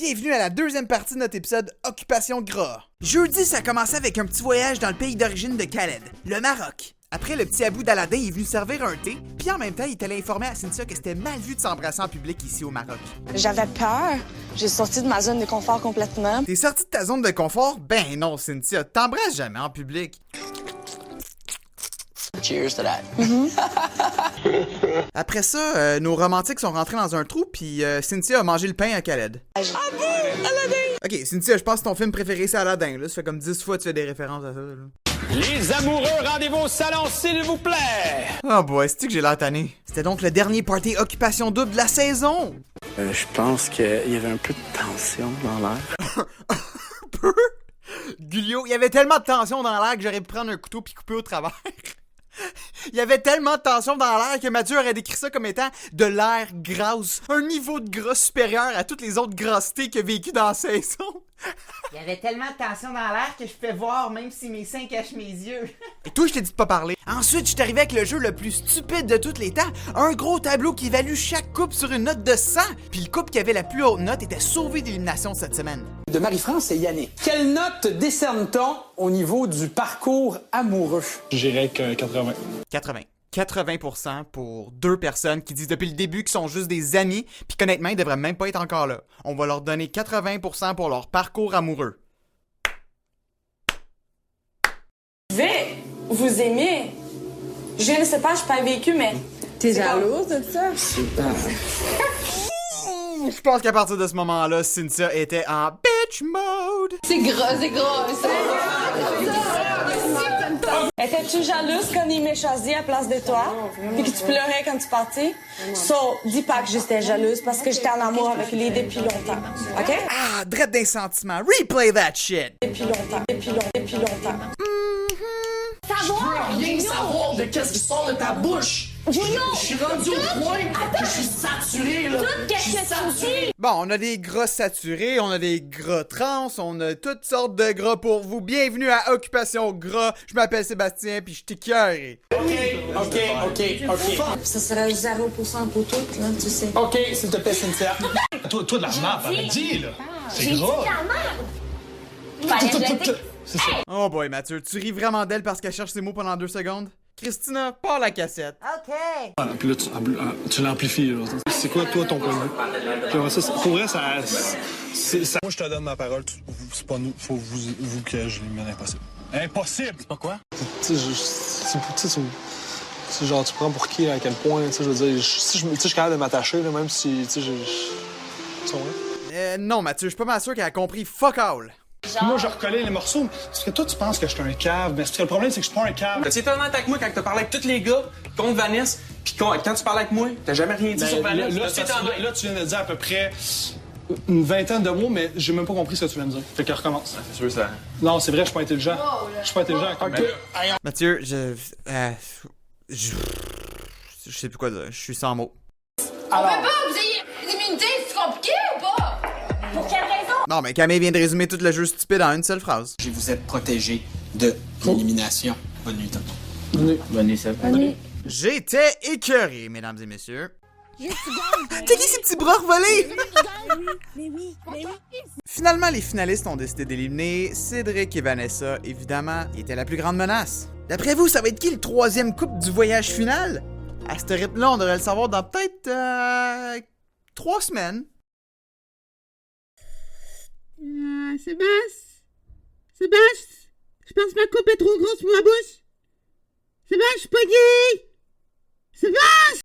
bienvenue à la deuxième partie de notre épisode Occupation Gras. Jeudi, ça a commencé avec un petit voyage dans le pays d'origine de Khaled, le Maroc. Après, le petit Abou d'Aladin est venu servir un thé, puis en même temps, il est allé informer à Cynthia que c'était mal vu de s'embrasser en public ici au Maroc. J'avais peur. J'ai sorti de ma zone de confort complètement. T'es sorti de ta zone de confort? Ben non, Cynthia, t'embrasses jamais en public. Cheers to that. Après ça, nos romantiques sont rentrés dans un trou, puis Cynthia a mangé le pain à Khaled. Abou! Aladdin! Ok, Cynthia, je pense que ton film préféré c'est Aladdin, là. Ça fait comme 10 fois que tu fais des références à ça, là. Les amoureux, rendez-vous au salon, s'il vous plaît! Oh boy, c'est-tu que j'ai l'air tanné? C'était donc le dernier party Occupation Double de la saison! Je pense qu'il y avait un peu de tension dans l'air. Peu? Gulio, il y avait tellement de tension dans l'air que j'aurais pu prendre un couteau puis couper au travers. Il y avait tellement de tension dans l'air que Mathieu aurait décrit ça comme étant de l'air grasse. Un niveau de gras supérieur à toutes les autres grassités qu'il a vécu dans la saison. Il y avait tellement de tension dans l'air que je peux voir même si mes seins cachent mes yeux. Et toi, je t'ai dit de pas parler. Ensuite, je suis arrivé avec le jeu le plus stupide de tous les temps. Un gros tableau qui évalue chaque couple sur une note de 100. Puis le couple qui avait la plus haute note était sauvé d'élimination cette semaine. De Marie-France et Yannick. Quelle note décerne-t-on au niveau du parcours amoureux? Je dirais que 80. 80% pour deux personnes qui disent depuis le début qu'ils sont juste des amis, puis qu'honnêtement, ils devraient même pas être encore là. On va leur donner 80% pour leur parcours amoureux. Je vais vous aimer. Je ne sais pas, je suis pas vécu, mais... T'es jalouse de ça? Je pense qu'à partir de ce moment-là, Cynthia était en bitch mode. C'est gros, Étais-tu jalouse quand il m'a choisi à place de toi? Puis que tu pleurais quand tu partais? Dis pas que j'étais jalouse parce que j'étais en amour avec lui depuis longtemps. OK? Ah, drette d'un sentiment. Replay that shit. Depuis longtemps. Rien savoir de qu'est-ce qui sort de ta bouche. Je suis rendu au point que je suis saturé, là. Je suis saturé. Bon, on a des gras saturés, on a des gras trans, on a toutes sortes de gras pour vous. Bienvenue à Occupation Gras. Je m'appelle Sébastien, puis je t'écœure. OK. Ça serait 0% pour toutes, là, tu sais. OK, s'il te plaît, Cynthia. Toi de la merde, t'avais dit, là. C'est gras. Oh boy, Mathieu, tu ris vraiment d'elle parce qu'elle cherche ses mots pendant 2 secondes? Christina, pars la cassette. OK. Puis là, tu l'amplifies, là. C'est quoi, toi, ton point de vue? Puis après ça, pour vrai, ça... Moi, je te donne ma parole. C'est pas nous. Faut vous que je l'élimine. Impossible. Impossible! C'est pas quoi? Tu sais, genre, tu prends pour qui, à quel point, tu sais, je veux dire, si je suis capable de m'attacher, là, même si, tu sais, tu vois? Non, Mathieu, je suis pas mal sûr qu'elle a compris fuck all. Moi, je recollais les morceaux. Parce que toi, tu penses que je suis un cave. Mais le problème, c'est que je suis pas un cave. Tu étais honnête avec moi quand t'as parlé avec tous les gars contre Vanessa, pis quand tu parlais avec moi, t'as jamais rien dit sur Vanessa. Là, tu viens de dire à peu près une vingtaine de mots, mais j'ai même pas compris ce que tu viens de dire. Fait que recommence. C'est sûr, ça. Non, c'est vrai, je suis pas intelligent. Je suis pas intelligent. OK. Mathieu, je sais plus quoi dire. Je suis sans mots. Alors, vous ayez l'immunité, c'est compliqué ou pas? Pour quelle raison? Non, mais Camille vient de résumer tout le jeu stupide en une seule phrase. Je vous êtes protégé de l'élimination. Bonne nuit, Tom. Bonne nuit, Seb. J'étais écœuré, mesdames et messieurs. T'as qui ces petits bras revolés? Finalement, les finalistes ont décidé d'éliminer Cédric et Vanessa. Évidemment, ils étaient la plus grande menace. D'après vous, ça va être qui le troisième couple du voyage final? À ce rythme-là, on devrait le savoir dans peut-être 3 semaines. Sébastien, je pense que ma coupe est trop grosse pour ma bouche. Sébastien, je suis pas gay. Sébastien!